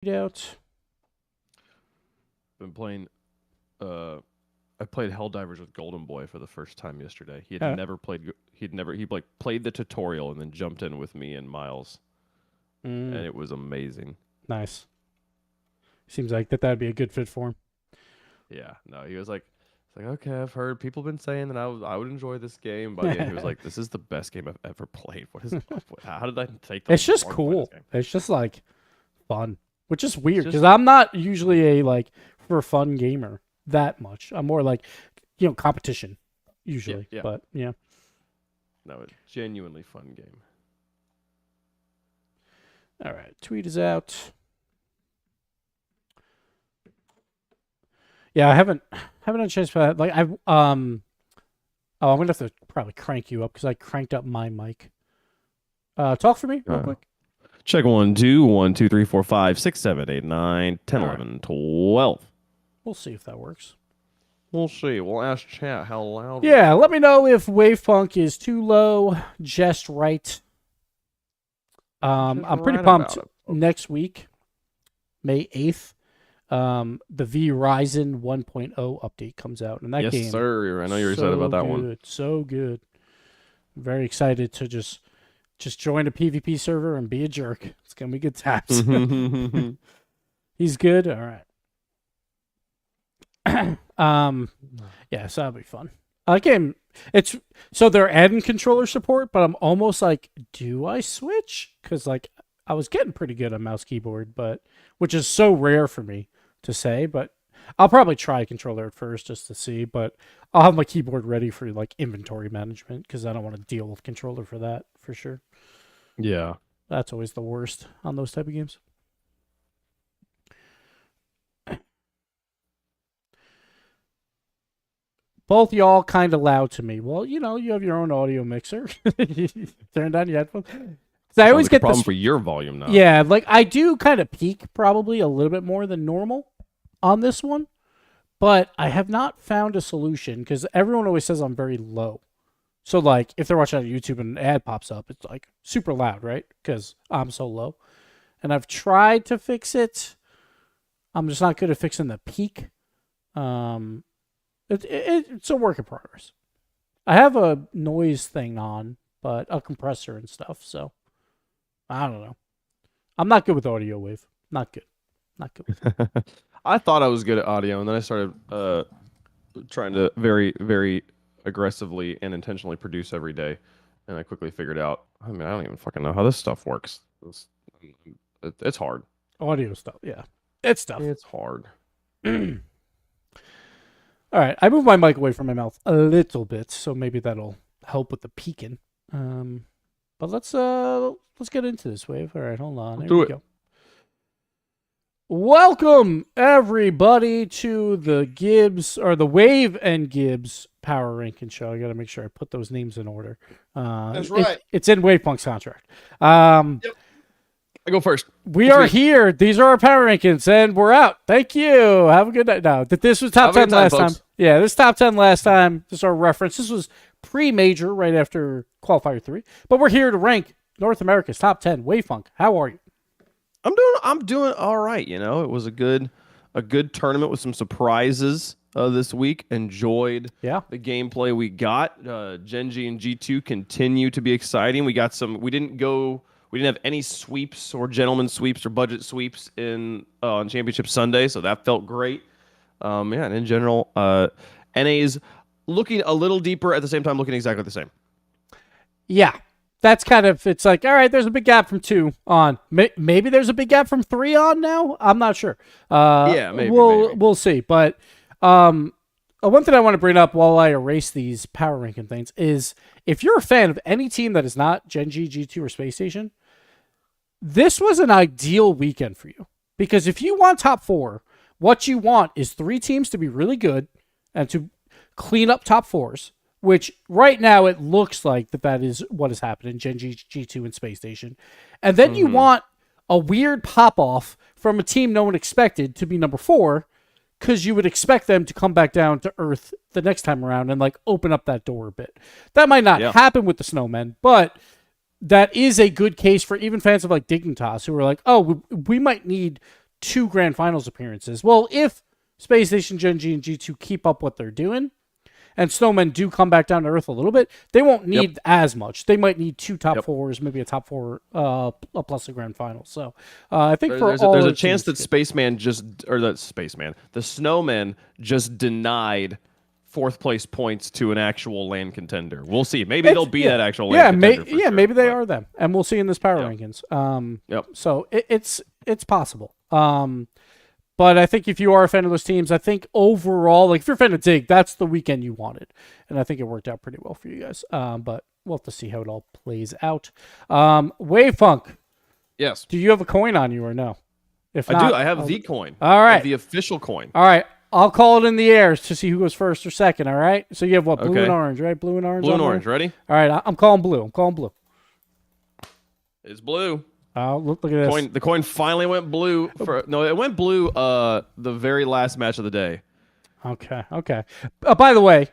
Out. Been playing. I played Helldivers with Golden Boy for the first time yesterday. He had never played. He played the tutorial and then jumped in with me and Miles, and it was amazing. Nice. Seems like that'd be a good fit for him. Yeah. No, he was like, okay, I've heard people been saying that I would enjoy this game, but he was like, this is the best game I've ever played. What is? How did I take? It's just cool. It's just like fun. Which is weird because I'm not usually a for fun gamer that much. I'm more like, competition usually. Yeah. But yeah. No, it's a genuinely fun game. All right, tweet is out. Yeah, I haven't had a chance for that. I'm gonna have to probably crank you up because I cranked up my mic. Talk for me real quick. Check 1, 2, 1, 2, 3, 4, 5, 6, 7, 8, 9, 10, 11, 12. We'll see if that works. We'll see. We'll ask chat how loud. Yeah, let me know if wavefunk is too low, just right. I'm pretty pumped. Next week, May 8th, the Verizon 1.0 update comes out, and that game. Yes, sir. I know you're excited about that one. So good. Very excited to just join a PvP server and be a jerk. It's gonna be good times. He's good. All right. Yeah, so that'll be fun. Game. So they're adding controller support, but I'm almost like, do I switch? Because I was getting pretty good on mouse keyboard, but which is so rare for me to say, but I'll probably try a controller at first just to see, but I'll have my keyboard ready for inventory management because I don't want to deal with controller for that for sure. Yeah. That's always the worst on those type of games. Both y'all kind of loud to me. Well, you have your own audio mixer. Turn down your headphones. I always get problem for your volume now. Yeah, I do kind of peak probably a little bit more than normal on this one, but I have not found a solution because everyone always says I'm very low. So if they're watching on YouTube and an ad pops up, it's super loud, right? Because I'm so low. And I've tried to fix it. I'm just not good at fixing the peak. It's a work in progress. I have a noise thing on, but a compressor and stuff, so I don't know. I'm not good with audio wave. Not good. I thought I was good at audio, and then I started trying to very, very aggressively and intentionally produce every day, and I quickly figured out, I don't even fucking know how this stuff works. It's hard. Audio stuff, yeah. It's tough. It's hard. All right, I moved my mic away from my mouth a little bit, so maybe that'll help with the peaking. But let's get into this wave. All right, hold on. There we go. Welcome everybody to the Gibbs or the Wave and Gibbs Power Ranking Show. I got to make sure I put those names in order. That's right. It's in Wavepunk's contract. Yep. I go first. We are here. These are our power rankings, and we're out. Thank you. Have a good night. No, this was top 10 last time. Yeah, this top 10 last time. This is our reference. This was pre-major, right after Qualifier 3. But we're here to rank North America's top 10. Wavefunk, how are you? I'm doing all right. It was a good tournament with some surprises this week. Enjoyed the gameplay we got. Genji and G2 continue to be exciting. We got some. We didn't have any sweeps or gentleman sweeps or budget sweeps on Championship Sunday, so that felt great. And in general, NA's looking a little deeper, at the same time looking exactly the same. Yeah, that's kind of, it's all right, there's a big gap from 2 on. Maybe there's a big gap from 3 on now? I'm not sure. Maybe. We'll see. But one thing I want to bring up while I erase these power ranking things is if you're a fan of any team that is not Genji, G2, or Space Station, this was an ideal weekend for you. Because if you want top 4, what you want is 3 teams to be really good and to clean up top 4s, which right now it looks like that is what has happened in Genji, G2, and Space Station. And then you want a weird pop-off from a team no one expected to be number 4, because you would expect them to come back down to earth the next time around and open up that door a bit. That might not happen with the Snowmen, but that is a good case for even fans of Dignitas who are oh, we might need 2 Grand Finals appearances. Well, if Space Station, Gen G, and G2 keep up what they're doing, and Snowmen do come back down to earth a little bit, they won't need as much. They might need 2 top 4s, maybe a top 4 plus a Grand Final. So I think there's a chance that the Snowmen just denied 4th place points to an actual LAN contender. We'll see. Maybe they'll be that actual LAN contender. Sure, maybe they are them, and we'll see in this power rankings. So it's possible. But I think if you are a fan of those teams, I think overall, like if you're a fan of Dig, that's the weekend you wanted. And I think it worked out pretty well for you guys. But we'll have to see how it all plays out. Wavefunk. Yes. Do you have a coin on you or no? If I not, do. I have the coin. All right. The official coin. All right. I'll call it in the air to see who goes first or second, all right? So you have what? Blue and orange, right? Blue and orange. Blue and orange. Ready? All right. I'm calling blue. It's blue. Look at this. The coin finally went blue. It went blue the very last match of the day. Okay. By the way,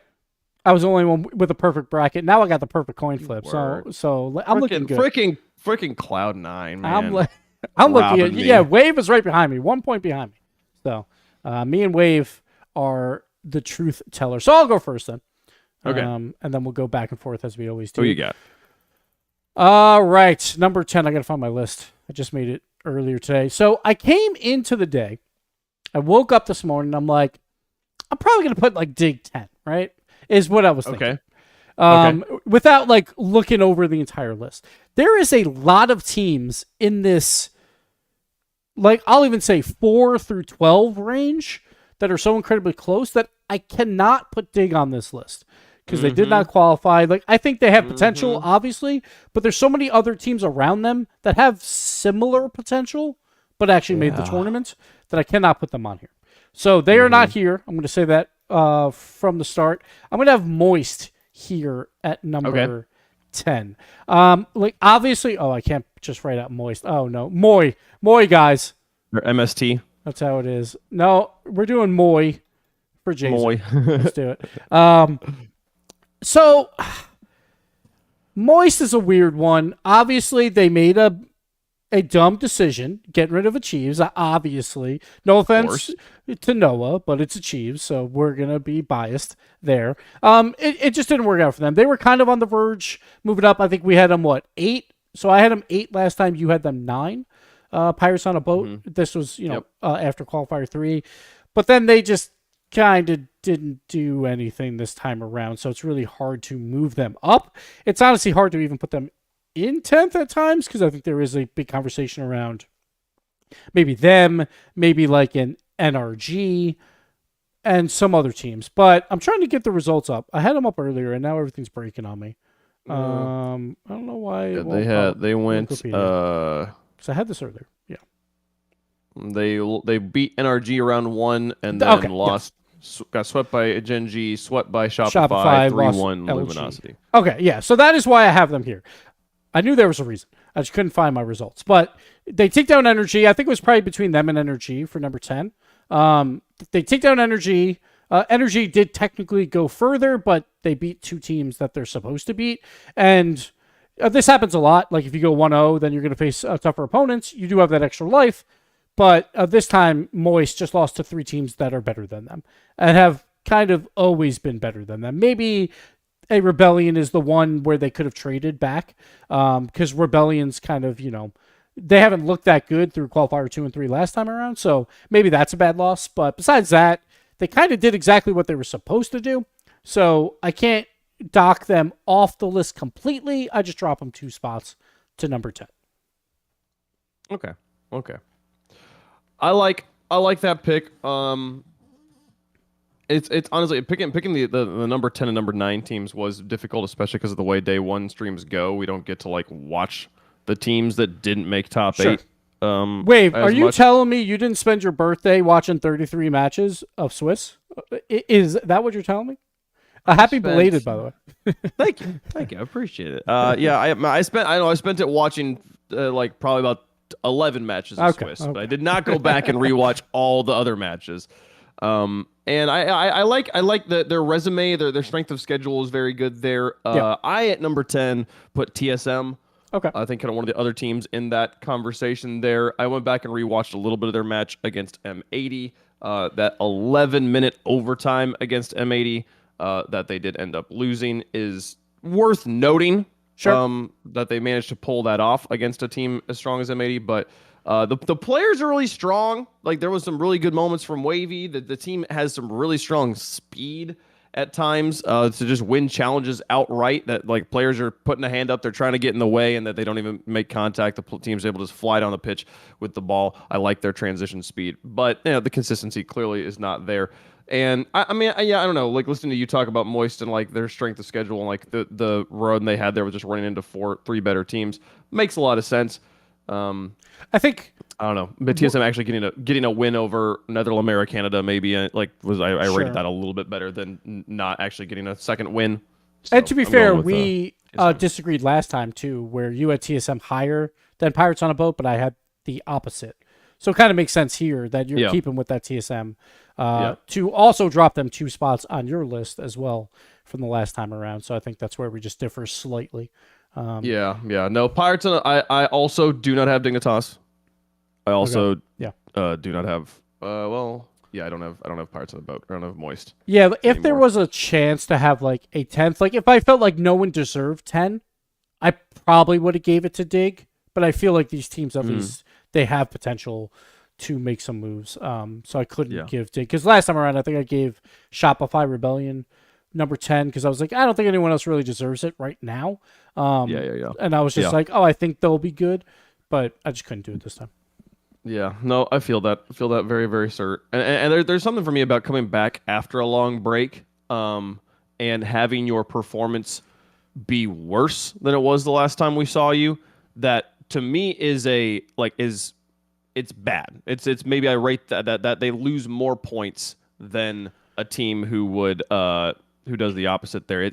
I was the only one with a perfect bracket. Now I got the perfect coin flip. So I'm looking good. Freaking Cloud9, man. I'm looking at yeah. Wave is right behind me, 1 point behind me. So me and Wave are the truth teller. So I'll go first then. Okay. And then we'll go back and forth as we always do. Who you got? All right, number 10. I got to find my list. I just made it earlier today. So I came into the day. I woke up this morning. I'm like, I'm probably going to put like Dig 10, right? Is what I was thinking. Without like looking over the entire list. There is a lot of teams in this, like I'll even say 4 through 12 range that are so incredibly close that I cannot put Dig on this list. Because they did not qualify. Like I think they have potential, obviously, but there's so many other teams around them that have similar potential, but actually made the tournament that I cannot put them on here. So they are not here. I'm going to say that from the start. I'm going to have Moist here at number 10. Like obviously, I can't just write out Moist. Oh no, Moy, guys. Or MST. That's how it is. No, we're doing Moy for Jason. Moy. Let's do it. So, Moist is a weird one. Obviously, they made a dumb decision, getting rid of Achieves, obviously. No offense to Noah, but it's Achieves, so we're going to be biased there. It just didn't work out for them. They were kind of on the verge, moving up. I think we had them, 8? So I had them 8 last time. You had them 9. Pirates on a Boat. This was, after Qualifier 3. But then they just kind of didn't do anything this time around, so it's really hard to move them up. It's honestly hard to even put them in 10th at times, because I think there is a big conversation around maybe them, maybe like an NRG, and some other teams. But I'm trying to get the results up. I had them up earlier, and now everything's breaking on me. I don't know why. They went. So I had this earlier. Yeah. They beat NRG around 1 and then lost. Got swept by Gen G, swept by Shopify 3-1 Luminosity. Okay, yeah. So that is why I have them here. I knew there was a reason. I just couldn't find my results. But they take down Energy. I think it was probably between them and Energy for number 10. They take down Energy. Energy did technically go further, but they beat 2 teams that they're supposed to beat. And this happens a lot. Like if you go 1-0, then you're going to face tougher opponents. You do have that extra life. But this time, Moist just lost to 3 teams that are better than them and have kind of always been better than them. Maybe a Rebellion is the one where they could have traded back, because Rebellion's kind of, they haven't looked that good through Qualifier 2 and 3 last time around. So maybe that's a bad loss. But besides that, they kind of did exactly what they were supposed to do. So I can't dock them off the list completely. I just drop them 2 spots to number 10. Okay. I like that pick. It's honestly picking the number 10 and number 9 teams was difficult, especially because of the way day 1 streams go. We don't get to watch the teams that didn't make top 8. Wait, are you telling me you didn't spend your birthday watching 33 matches of Swiss? Is that what you're telling me? Happy belated, by the way. Thank you. I appreciate it. I spent it watching probably about 11 matches of Swiss, but I did not go back and rewatch all the other matches. And I like their resume, their strength of schedule is very good there. I at number 10 put TSM. Okay. I think kind of one of the other teams in that conversation there. I went back and rewatched a little bit of their match against M80. That 11-minute overtime against M80 that they did end up losing is worth noting. Sure. That they managed to pull that off against a team as strong as M80. But the players are really strong. Like, there was some really good moments from Wavy. The team has some really strong speed at times to just win challenges outright, that like players are putting a hand up, they're trying to get in the way, and that they don't even make contact. The team's able to just fly down the pitch with the ball. I like their transition speed, but the consistency clearly is not there. And I mean, I don't know, like listening to you talk about Moist and like their strength of schedule and like the run they had there with just running into three better teams makes a lot of sense. I think, I don't know, but TSM actually getting a win over Netherlands, Canada maybe I rated that a little bit better than not actually getting a second win. So and to be fair, we disagreed last time too, where you had TSM higher than Pirates on a Boat, but I had the opposite. So it kind of makes sense here that you're keeping with that TSM to also drop them 2 spots on your list as well from the last time around. So I think that's where we just differ slightly. No, Pirates. I also do not have Dignitas. I also do not have. I don't have Pirates on the Boat. I don't have Moist. Yeah, if there was a chance to have like a 10th, like if I felt like no one deserved 10, I probably would have gave it to Dig. But I feel like these teams at least they have potential to make some moves. So I couldn't give Dig, because last time around I think I gave Shopify Rebellion number 10 because I was like, I don't think anyone else really deserves it right now. And I was just like, I think they'll be good, but I just couldn't do it this time. Yeah, no, I feel that very, very cert. And there's something for me about coming back after a long break, and having your performance be worse than it was the last time we saw you. That to me is it's bad. It's maybe I rate that they lose more points than a team who does the opposite there.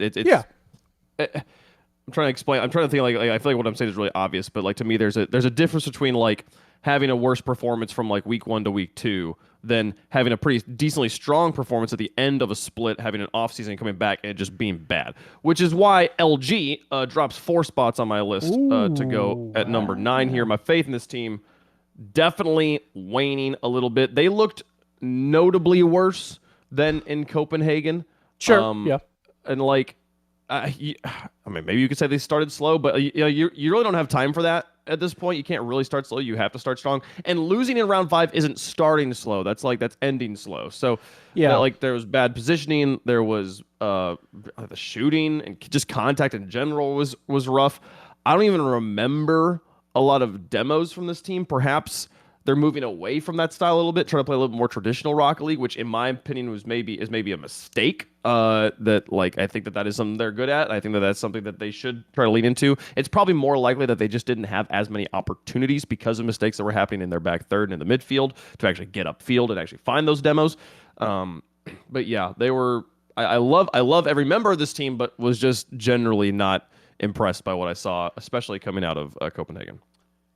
I'm trying to explain. I'm trying to think like I feel like what I'm saying is really obvious, but like to me, there's a difference between like having a worse performance from like week 1 to week 2 than having a pretty decently strong performance at the end of a split, having an off season, coming back and just being bad. Which is why LG drops 4 spots on my list to go at number 9 here. My faith in this team definitely waning a little bit. They looked notably worse than in Copenhagen. Sure. And like. I mean, maybe you could say they started slow, but you really don't have time for that at this point. You can't really start slow. You have to start strong. And losing in round 5 isn't starting slow. That's ending slow. So there was bad positioning. There was the shooting and just contact in general was rough. I don't even remember a lot of demos from this team. Perhaps they're moving away from that style a little bit, trying to play a little bit more traditional Rocket League, which in my opinion is maybe a mistake. That like I think that is something they're good at. I think that that's something that they should try to lean into. It's probably more likely that they just didn't have as many opportunities because of mistakes that were happening in their back third and in the midfield to actually get upfield and actually find those demos. But yeah, they were. I love every member of this team, but was just generally not impressed by what I saw, especially coming out of Copenhagen.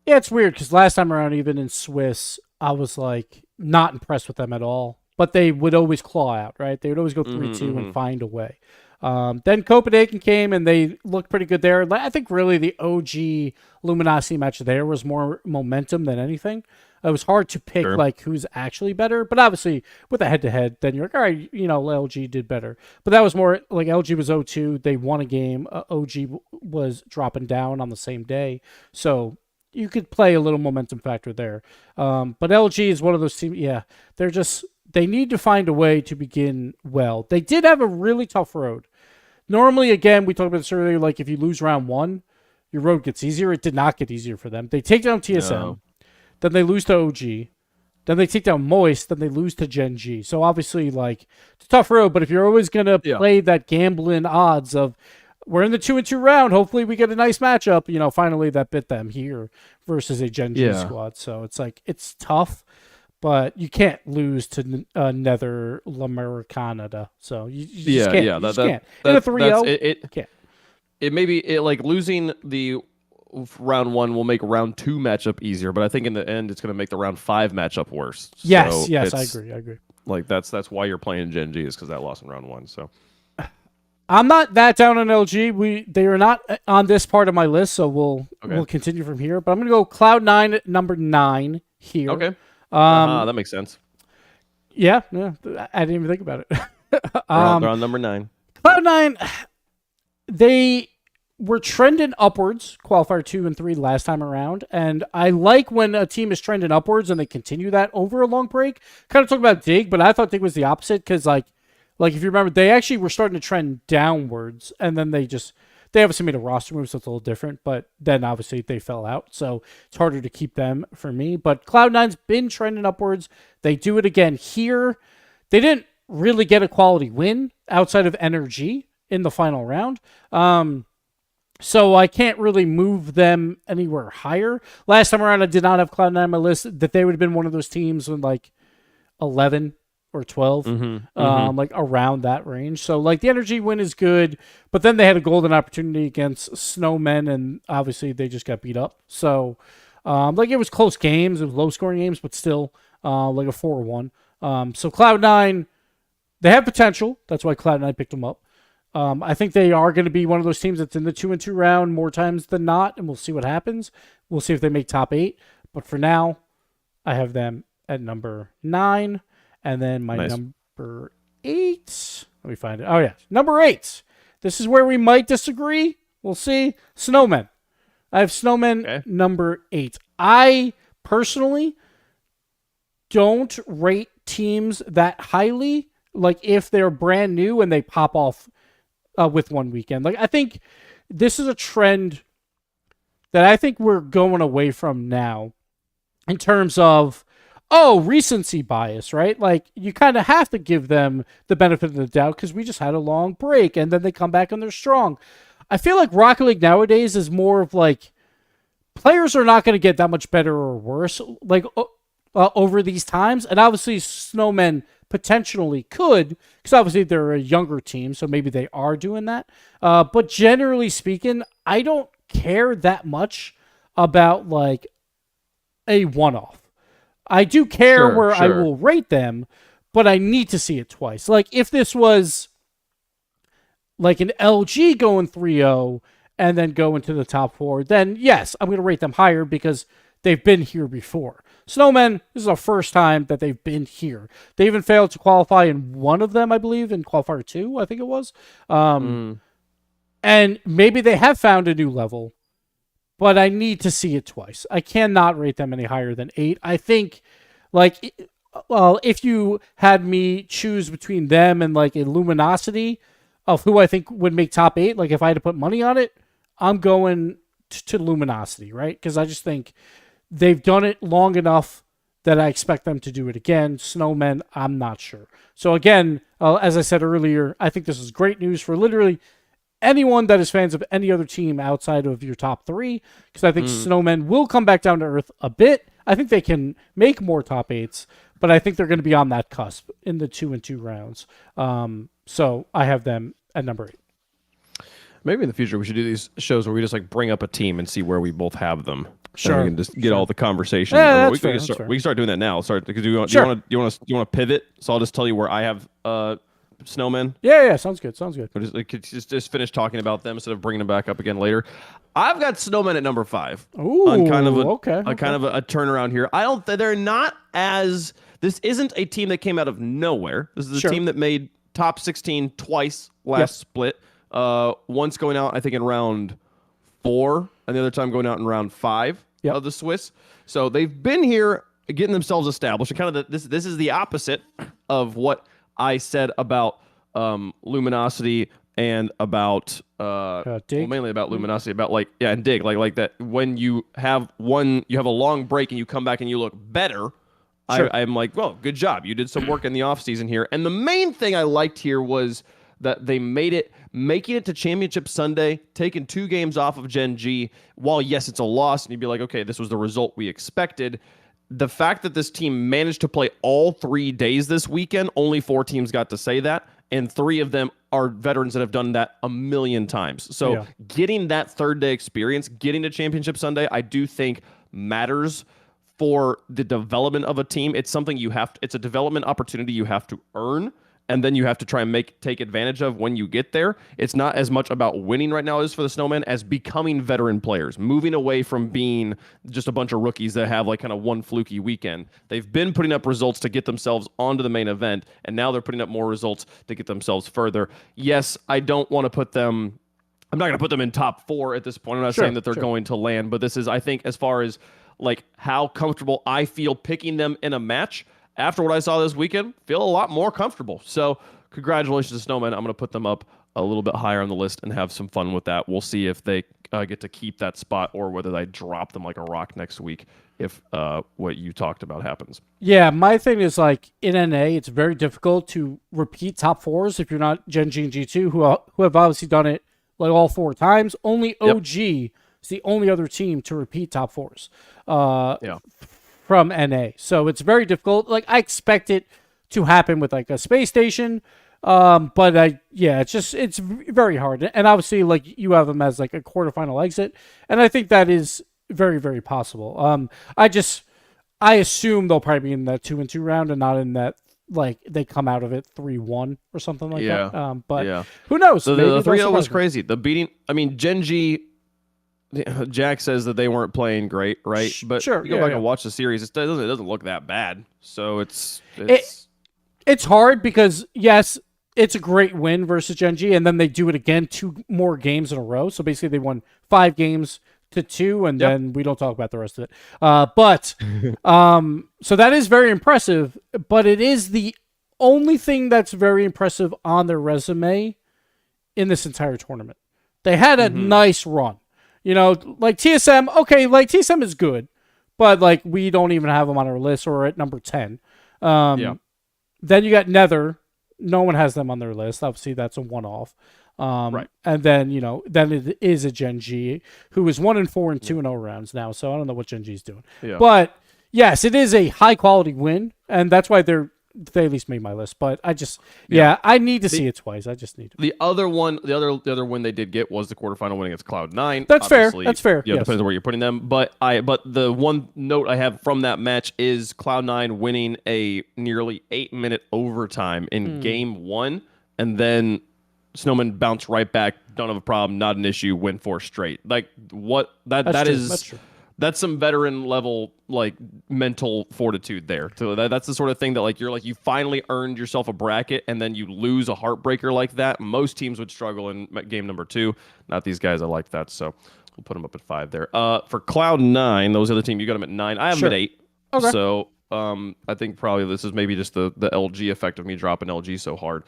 Yeah, it's weird because last time around, even in Swiss, I was like not impressed with them at all. But they would always claw out, right? They would always go 3-2 and find a way. Then Copenhagen came and they looked pretty good there. I think really the OG Luminosity match there was more momentum than anything. It was hard to pick like who's actually better, but obviously with a head-to-head, then you're like, all right, LG did better. But that was more like LG was 0-2. They won a game. OG was dropping down on the same day. So you could play a little momentum factor there. But LG is one of those teams, they need to find a way to begin well. They did have a really tough road. Normally, again, we talked about this earlier, like if you lose round 1, your road gets easier. It did not get easier for them. They take down TSM, then they lose to OG, then they take down Moist, then they lose to Gen G. So obviously, like, it's a tough road, but if you're always going to play that gambling odds of, we're in the 2-2 round. Hopefully we get a nice matchup. Finally that bit them here versus a Gen G squad. So it's like, it's tough, but you can't lose to Netherlands, Canada. So you just can't. You just can't. In a 3-0, can't. It may be like losing the round 1 will make round 2 matchup easier, but I think in the end it's going to make the round 5 matchup worse. Yes, I agree. Like that's why you're playing Gen G is because that loss in round 1. So. I'm not that down on LG. They are not on this part of my list, so we'll continue from here. But I'm gonna go Cloud9 at number 9 here. Okay. That makes sense. Yeah. I didn't even think about it. They're on number 9. Cloud9, they were trending upwards, qualifier 2 and 3 last time around, and I like when a team is trending upwards and they continue that over a long break. Kind of talking about Dig, but I thought Dig was the opposite because like if you remember, they actually were starting to trend downwards, and then they obviously made a roster move, so it's a little different, but then obviously they fell out, so it's harder to keep them for me. But Cloud9's been trending upwards. They do it again here. They didn't really get a quality win outside of Energy in the final round. So I can't really move them anywhere higher. Last time around, I did not have Cloud9 on my list, that they would have been one of those teams with like 11 or 12, like around that range. So like the Energy win is good, but then they had a golden opportunity against Snowmen, and obviously they just got beat up. So like it was close games, it was low scoring games, but still like a 4-1. So Cloud9, they have potential. That's why Cloud9 picked them up. I think they are going to be one of those teams that's in the 2-2 round more times than not, and we'll see what happens. We'll see if they make top 8. But for now, I have them at number 9. And then my number 8. Let me find it. Oh, yeah. Number 8. This is where we might disagree. We'll see. Snowmen. I have Snowmen number 8. I personally don't rate teams that highly, like if they're brand new and they pop off with one weekend. Like I think this is a trend that I think we're going away from now in terms of recency bias, right? Like you kind of have to give them the benefit of the doubt because we just had a long break and then they come back and they're strong. I feel like Rocket League nowadays is more of like players are not going to get that much better or worse like over these times, and obviously Snowmen potentially could, because obviously they're a younger team, so maybe they are doing that. But generally speaking, I don't care that much about like a one-off. I do care where I will rate them, but I need to see it twice. Like if this was like an LG going 3-0 and then go into the top 4, then yes, I'm going to rate them higher because they've been here before. Snowmen, this is the first time that they've been here. They even failed to qualify in one of them, I believe, in qualifier 2, I think it was. And maybe they have found a new level, but I need to see it twice. I cannot rate them any higher than 8. I think, like, well, if you had me choose between them and like a Luminosity of who I think would make top 8, like if I had to put money on it, I'm going to Luminosity, right? Because I just think they've done it long enough that I expect them to do it again. Snowmen, I'm not sure. So again, as I said earlier, I think this is great news for literally anyone that is fans of any other team outside of your top 3, because I think Snowmen will come back down to earth a bit. I think they can make more top 8s, but I think they're going to be on that cusp in the 2-2 rounds. So I have them at number 8. Maybe in the future we should do these shows where we just like bring up a team and see where we both have them. Sure, and we can just get all the conversation. Yeah, we can start doing that now. Because you want to pivot. So I'll just tell you where I have Snowmen. Yeah, sounds good. Just finish talking about them instead of bringing them back up again later. I've got Snowmen at number 5. Ooh, on kind of a kind of a turnaround here. They're not as. This isn't a team that came out of nowhere. This is a team that made top 16 twice last split. Once going out, I think in round 4, and the other time going out in round 5 of the Swiss. So they've been here getting themselves established. And kind of this is the opposite of what I said about Luminosity and about Dig? mainly about Luminosity, about and Dig, like that when you have a long break and you come back and you look better. I'm like, well, good job. You did some work in the offseason here. And the main thing I liked here was that they making it to Championship Sunday, taking 2 games off of Gen G. While, yes, it's a loss, and you'd be like, okay, this was the result we expected. The fact that this team managed to play all 3 days this weekend, only 4 teams got to say that, and 3 of them are veterans that have done that a million times. So getting that 3rd-day experience, getting to Championship Sunday, I do think matters for the development of a team. It's something it's a development opportunity you have to earn. and then you have to try and take advantage of when you get there. It's not as much about winning right now as for the Snowmen as becoming veteran players, moving away from being just a bunch of rookies that have like kind of one fluky weekend. They've been putting up results to get themselves onto the main event, and now they're putting up more results to get themselves further. Yes, I don't want to put them... I'm not going to put them in top 4 at this point. I'm not saying that they're going to land, but this is, I think, as far as like how comfortable I feel picking them in a match, after what I saw this weekend, feel a lot more comfortable. So congratulations to Snowmen. I'm going to put them up a little bit higher on the list and have some fun with that. We'll see if they get to keep that spot or whether they drop them like a rock next week if what you talked about happens. Yeah, my thing is like in NA, it's very difficult to repeat top 4s if you're not Gen G and G2 who have obviously done it like all 4 times. Only OG is the only other team to repeat top 4s. From NA. So it's very difficult. Like I expect it to happen with like a space station. But it's very hard. And obviously like you have them as like a quarterfinal exit. And I think that is very, very possible. I assume they'll probably be in that 2-2 round and not in that like they come out of it 3-1 or something like that. But who knows? So the 3-0 was crazy. The beating, I mean, Gen G, Jack says that they weren't playing great, right? But you go back and watch the series, it doesn't look that bad. So it's hard because yes, it's a great win versus Gen G, and then they do it again 2 more games in a row. So basically, they won 5 games to 2, and then we don't talk about the rest of it. So that is very impressive. But it is the only thing that's very impressive on their resume in this entire tournament. They had a nice run. You know, like TSM, okay, like TSM is good, but like we don't even have them on our list or at number 10. Then you got Nether. No one has them on their list. Obviously, that's a one-off. And then, then it is a Gen G who is 1-4 and 2-0 rounds now. So I don't know what Gen G is doing. Yeah. But yes, it is a high-quality win, and that's why they at least made my list, but I just I need to see it twice. I just need to. The other win they did get was the quarterfinal win against Cloud9. That's fair. That's fair. Yeah, depends on where you're putting them. But the one note I have from that match is Cloud9 winning a nearly 8-minute overtime in game 1, and then Snowmen bounced right back. Don't have a problem. Not an issue. Win 4 straight. Like what that's true. That's some veteran level, like mental fortitude there. So that's the sort of thing that like you're like you finally earned yourself a bracket, and then you lose a heartbreaker like that. Most teams would struggle in game number 2. Not these guys. I like that, so we'll put them up at 5 there. For Cloud9, those other team, you got them at 9. I have them at 8. Okay. So I think probably this is maybe just the LG effect of me dropping LG so hard.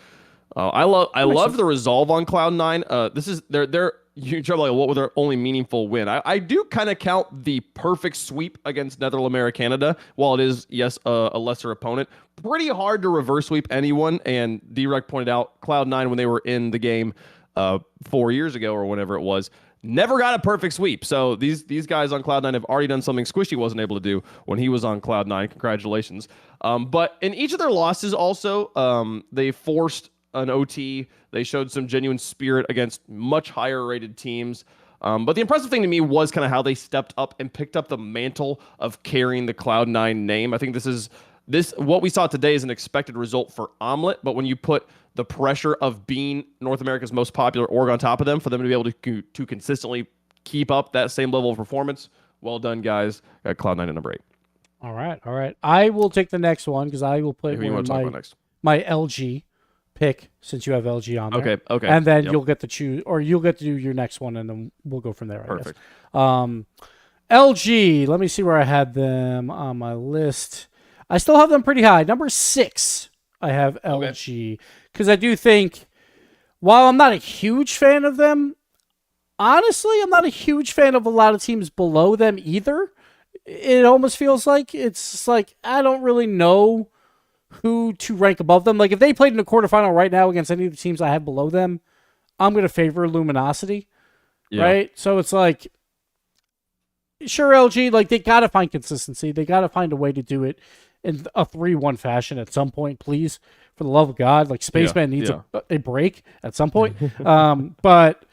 I love the resolve on Cloud9. This is they're you trouble like what was their only meaningful win. I do kind of count the perfect sweep against Netherlands Canada. While it is a lesser opponent, pretty hard to reverse sweep anyone. And D-Rec pointed out Cloud9 when they were in the game 4 years ago or whenever it was, never got a perfect sweep. So these guys on Cloud9 have already done something Squishy wasn't able to do when he was on Cloud9. Congratulations. But in each of their losses also, they forced an OT. They showed some genuine spirit against much higher rated teams. But the impressive thing to me was kind of how they stepped up and picked up the mantle of carrying the Cloud9 name. I think what we saw today is an expected result for Omelette, but when you put the pressure of being North America's most popular org on top of them, for them to be able to consistently keep up that same level of performance, well done, guys. Got Cloud9 at number 8. All right. I will take the next one because I will put my LG pick since you have LG on there. Okay. And then you'll get to choose, or you'll get to do your next one, and then we'll go from there. Perfect. LG, let me see where I had them on my list. I still have them pretty high. Number 6, I have LG. Because I do think, while I'm not a huge fan of them, honestly, I'm not a huge fan of a lot of teams below them either. It almost feels like it's like I don't really know who to rank above them. Like if they played in a quarterfinal right now against any of the teams I have below them, I'm going to favor Luminosity, right? So it's like, sure, LG, like they got to find consistency. They got to find a way to do it in a 3-1 fashion at some point, please. For the love of God, like Spaceman needs a break at some point. But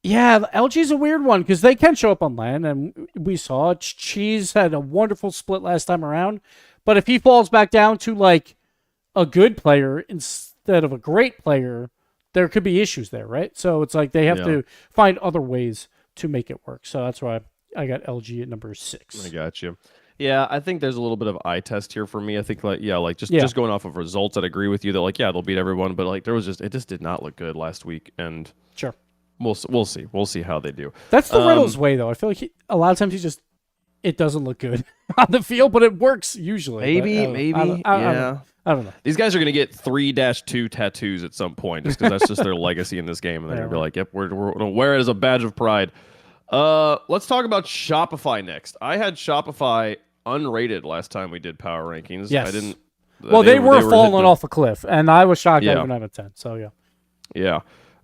yeah, LG's a weird one because they can show up on LAN, and we saw Cheese had a wonderful split last time around. But if he falls back down to like a good player instead of a great player, there could be issues there, right? So it's like they have to find other ways to make it work. So that's why I got LG at number 6. I got you. Yeah, I think there's a little bit of eye test here for me. I think just going off of results, I'd agree with you that they'll beat everyone, but it just did not look good last week, and sure, we'll see how they do. That's the Riddle's way, though. I feel like a lot of times it doesn't look good on the field, but it works usually. Maybe, I don't know. These guys are gonna get 3-2 tattoos at some point, just because that's just their legacy in this game, and they're gonna be like, "Yep, we're gonna wear it as a badge of pride." Let's talk about Shopify next. I had Shopify unrated last time we did power rankings. Yes. I didn't. They were falling off a cliff, and I was shocked. I went out of 10. So yeah. Yeah.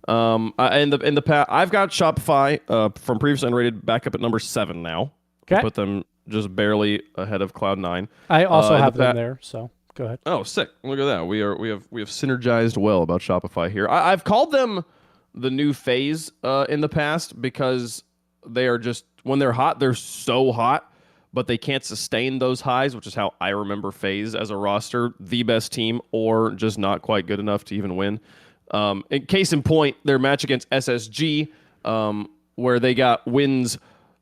In the past, I've got Shopify from previously unrated back up at number 7 now. Okay. Put them just barely ahead of Cloud9. I also have them there. So go ahead. Oh, sick! Look at that. We have synergized well about Shopify here. I've called them the new phase in the past because they are just when they're hot, they're so hot. But they can't sustain those highs, which is how I remember FaZe as a roster, the best team, or just not quite good enough to even win. In case in point, their match against SSG, where they got wins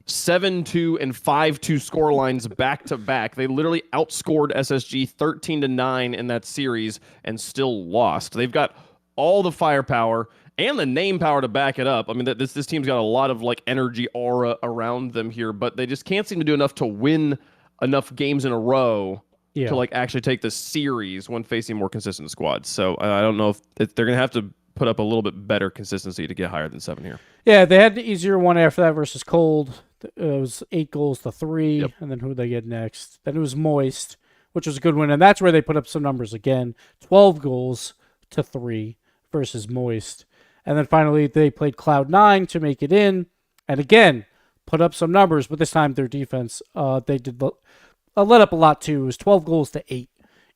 7-2 and 5-2 scorelines back to back. They literally outscored SSG 13-9 in that series and still lost. They've got all the firepower and the name power to back it up. I mean, this team's got a lot of energy aura around them here, but they just can't seem to do enough to win enough games in a row to actually take the series when facing more consistent squads. So I don't know if they're going to have to put up a little bit better consistency to get higher than 7 here. Yeah, they had the easier one after that versus Cold. It was 8 goals to 3, and then who did they get next? Then it was Moist, which was a good win, and that's where they put up some numbers again. 12 goals to 3 versus Moist. And then finally, they played Cloud9 to make it in. And again, put up some numbers, but this time their defense, they did let up a lot too. It was 12 goals to 8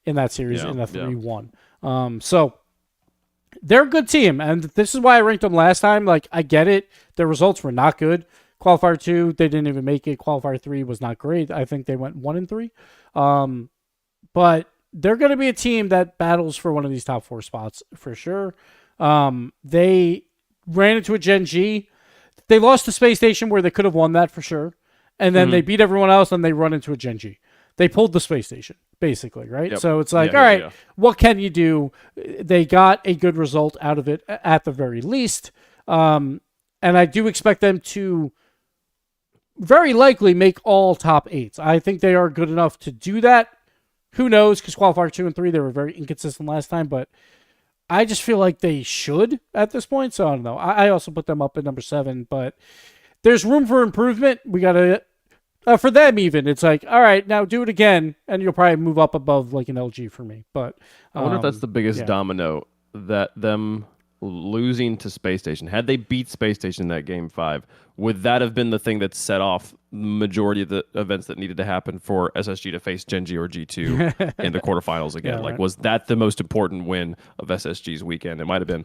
in that series in a 3-1. So they're a good team. And this is why I ranked them last time. I get it. Their results were not good. Qualifier 2, they didn't even make it. Qualifier 3 was not great. I think they went 1-3. But they're going to be a team that battles for one of these top 4 spots for sure. They ran into a Gen G. They lost to Space Station where they could have won that for sure. And then they beat everyone else and they run into a Gen G. They pulled the Space Station, basically, right? Yep. So it's all right, what can you do? They got a good result out of it at the very least. And I do expect them to very likely make all top 8s. I think they are good enough to do that. Who knows? Because qualifier 2 and 3, they were very inconsistent last time, but I just feel like they should at this point. So I don't know. I also put them up at number 7, but there's room for improvement. We got to, for them even, it's all right, now do it again, and you'll probably move up above an LG for me. But I wonder if that's the biggest domino, that them losing to Space Station. Had they beat Space Station in that game 5, would that have been the thing that set off the majority of the events that needed to happen for SSG to face Gen G or G2 in the quarterfinals again? Was that the most important win of SSG's weekend? It might have been.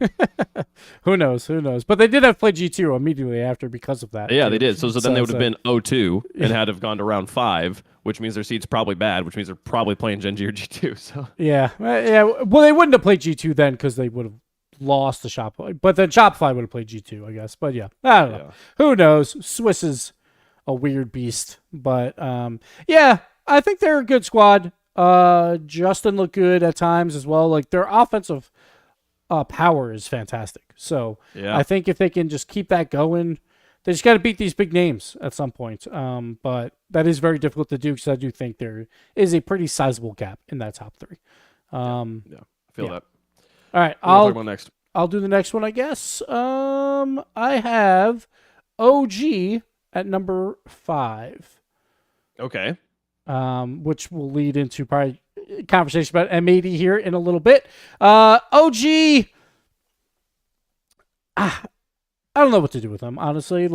Who knows? But they did have to play G2 immediately after because of that. Yeah, they did. So then they would have been 0-2 and had to have gone to round 5, which means their seed's probably bad, which means they're probably playing Gen G or G2. So yeah. Well, they wouldn't have played G2 then because they would have lost the Shopify, but then Shopify would have played G2, I guess. But yeah, I don't know. Who knows? Swiss is a weird beast, but I think they're a good squad. Justin looked good at times as well. Their offensive power is fantastic. So I think if they can just keep that going, they just got to beat these big names at some point. But that is very difficult to do because I do think there is a pretty sizable gap in that top 3. I feel that. All right, I'll do the next one, I guess. I have OG at number 5. Okay. Which will lead into probably conversation about M80 here in a little bit. OG, I don't know what to do with them, honestly.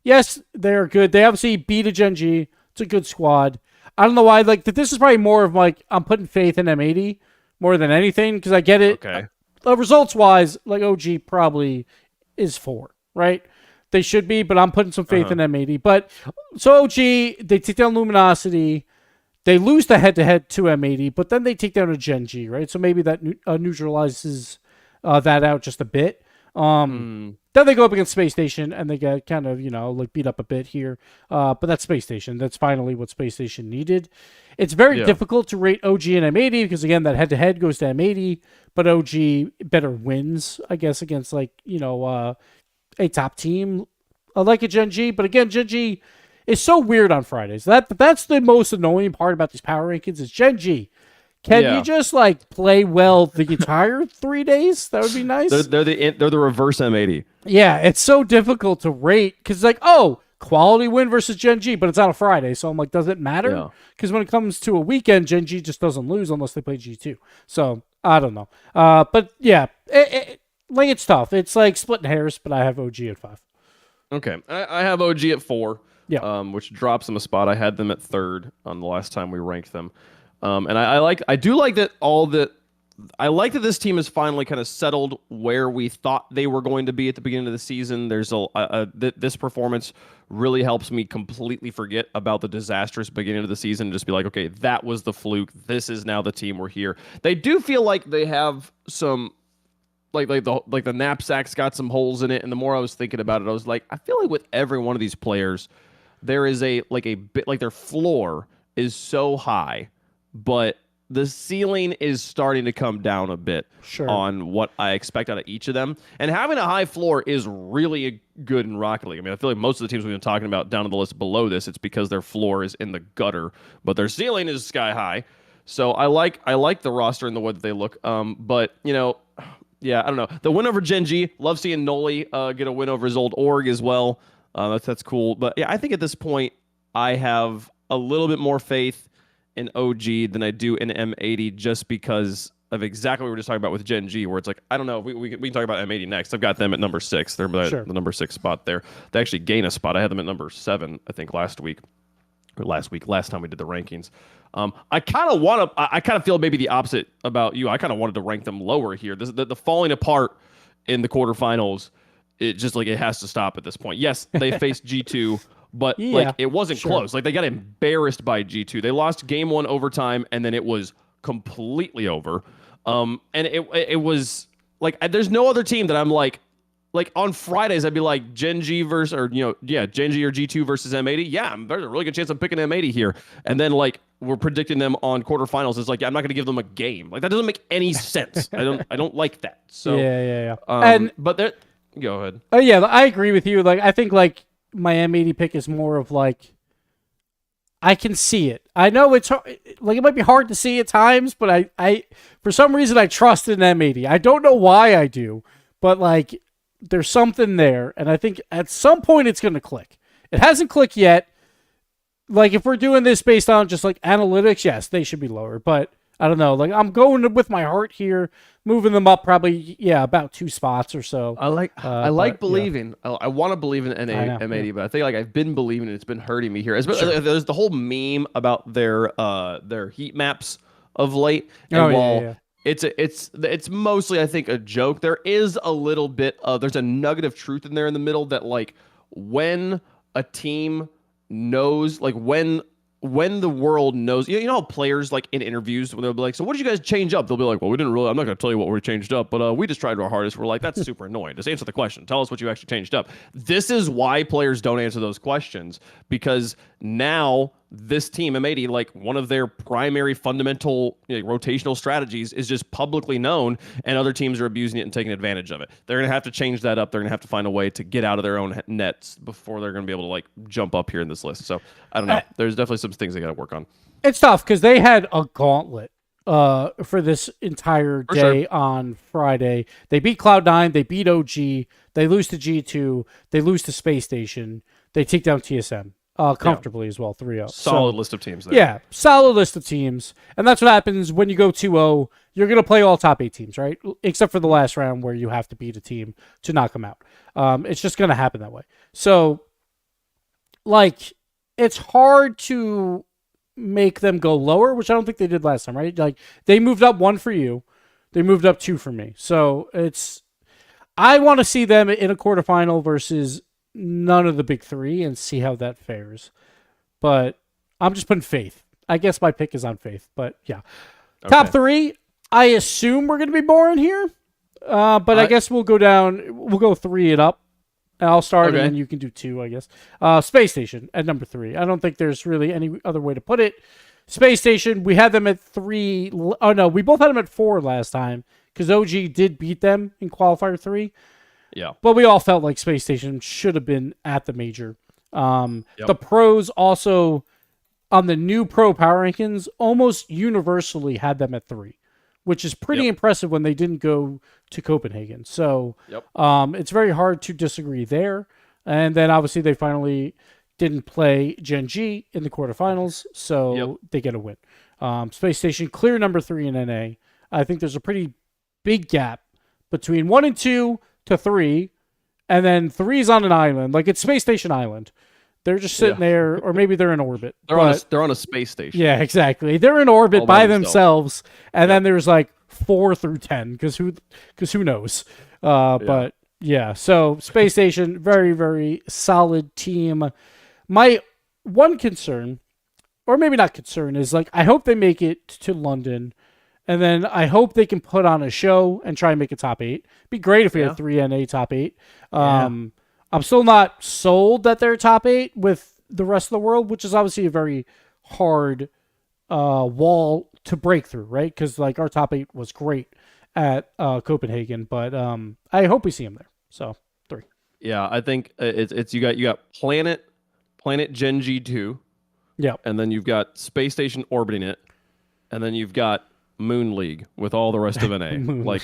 Yes, they're good. They obviously beat a Gen G. It's a good squad. I don't know why. This is probably more of I'm putting faith in M80 more than anything, because I get it. Okay. Results-wise, OG probably is 4, right? They should be, but I'm putting some faith in M80. But so OG, they take down Luminosity. They lose the head-to-head to M80, but then they take down a Gen G, right? So maybe that neutralizes that out just a bit. Then they go up against Space Station, and they get kind of, like beat up a bit here. But that's Space Station. That's finally what Space Station needed. It's very difficult to rate OG and M80 because, again, that head-to-head goes to M80, but OG better wins, I guess, against, like, a top team like a Gen G. But, again, Gen G is so weird on Fridays. That's the most annoying part about these power rankings is Gen G. Can you just like play well the entire 3 days? That would be nice. They're the reverse M80. Yeah, it's so difficult to rate because like, quality win versus Gen G, but it's on a Friday, so I'm like, does it matter? Because when it comes to a weekend, Gen G just doesn't lose unless they play G2. So I don't know. But yeah, it's tough. It's like splitting hairs, but I have OG at 5. Okay, I have OG at 4. Yeah, which drops them a spot. I had them at 3rd on the last time we ranked them. And I like that this team has finally kind of settled where we thought they were going to be at the beginning of the season. There's this performance really helps me completely forget about the disastrous beginning of the season and just be like, okay, that was the fluke. This is now the team. We're here. They do feel like they have some like the knapsack's got some holes in it. And the more I was thinking about it, I was like, I feel like with every one of these players, there is a bit like their floor is so high, but the ceiling is starting to come down a bit on what I expect out of each of them. And having a high floor is really good in Rocket League. I mean, I feel like most of the teams we've been talking about down on the list below this, it's because their floor is in the gutter, but their ceiling is sky high. So I like the roster and the way that they look. But yeah, I don't know. The win over Gen G, love seeing Noli get a win over his old org as well. That's cool. But yeah, I think at this point I have a little bit more faith in OG than I do in M80 just because of exactly what we were just talking about with Gen G, where it's like, I don't know, we can talk about M80 next. I've got them at number 6. They're the number 6 spot there. They actually gain a spot. I had them at number 7, I think, last time we did the rankings. I kind of feel maybe the opposite about you. I kind of wanted to rank them lower here. The falling apart in the quarterfinals, it just like it has to stop at this point. Yes, they faced G2, but like it wasn't close. Like they got embarrassed by G2. They lost game 1 overtime, and then it was completely over. And it was like there's no other team that I'm like on Fridays I'd be like Gen G versus Gen G or G2 versus M80. Yeah, there's a really good chance I'm picking M80 here. And then like we're predicting them on quarterfinals. It's like I'm not going to give them a game. Like that doesn't make any sense. I don't like that. So yeah. But go ahead. Oh yeah, I agree with you. Like I think like my M80 pick is more of like I can see it. I know it's like it might be hard to see at times, but I for some reason I trust in M80. I don't know why I do, but like there's something there, and I think at some point it's going to click. It hasn't clicked yet. Like if we're doing this based on just like analytics, yes, they should be lower, but I don't know. Like I'm going with my heart here, moving them up probably about 2 spots or so. I like believing. Yeah. I want to believe in M80, but I think like I've been believing it's been hurting me here. There's the whole meme about their heat maps of late. And it's mostly I think a joke. There is a little bit of there's a nugget of truth in there in the middle that like when a team knows like when the world knows, you know how players like in interviews when they'll be like, so what did you guys change up? They'll be like, well, we didn't really, I'm not going to tell you what we changed up, but we just tried our hardest. We're like, that's super annoying. Just answer the question. Tell us what you actually changed up. This is why players don't answer those questions, because now this team, M80, like one of their primary fundamental rotational strategies is just publicly known, and other teams are abusing it and taking advantage of it. They're going to have to change that up. They're going to have to find a way to get out of their own nets before they're going to be able to like jump up here in this list. So I don't know. There's definitely some things they got to work on. It's tough because they had a gauntlet for this entire day on Friday. They beat Cloud9. They beat OG. They lose to G2. They lose to Space Station. They take down TSM. Comfortably as well, 3-0. Solid list of teams there. Yeah, solid list of teams. And that's what happens when you go 2-0. You're going to play all top 8 teams, right? Except for the last round where you have to beat a team to knock them out. It's just going to happen that way. So, like, it's hard to make them go lower, which I don't think they did last time, right? Like, they moved up 1 for you. They moved up 2 for me. So, I want to see them in a quarterfinal versus none of the big 3 and see how that fares. But I'm just putting faith. I guess my pick is on faith, but yeah. Okay. Top 3, I assume we're going to be boring here, but I guess we'll go down. We'll go 3 and up. And I'll start, and then you can do 2, I guess. Space Station at number 3. I don't think there's really any other way to put it. Space Station, we had them at 3. Oh, no, we both had them at 4 last time because OG did beat them in Qualifier 3. Yeah. But we all felt like Space Station should have been at the major. The pros also, on the new pro power rankings, almost universally had them at 3, which is pretty impressive when they didn't go to Copenhagen. So it's very hard to disagree there. And then obviously they finally didn't play Gen G in the quarterfinals, so they get a win. Space Station, clear number 3 in NA. I think there's a pretty big gap between 1 and 2 to 3, and then 3's on an island. Like, it's Space Station Island. They're just sitting there, or maybe they're in orbit. They're on a space station. Yeah, exactly. They're in orbit by themselves, and then there's like 4 through 10, because who knows? But yeah, so Space Station, very, very solid team. My one concern, or maybe not concern, is like I hope they make it to London, and then I hope they can put on a show and try and make a top 8. Be great if we had 3 NA top 8. I'm still not sold that they're top 8 with the rest of the world, which is obviously a very hard wall to break through, right? Because like our top 8 was great at Copenhagen, but I hope we see them there. So 3. Yeah, I think it's you got Planet Gen G2. Yeah, and then you've got Space Station orbiting it, and then you've got Moon League with all the rest of NA. Like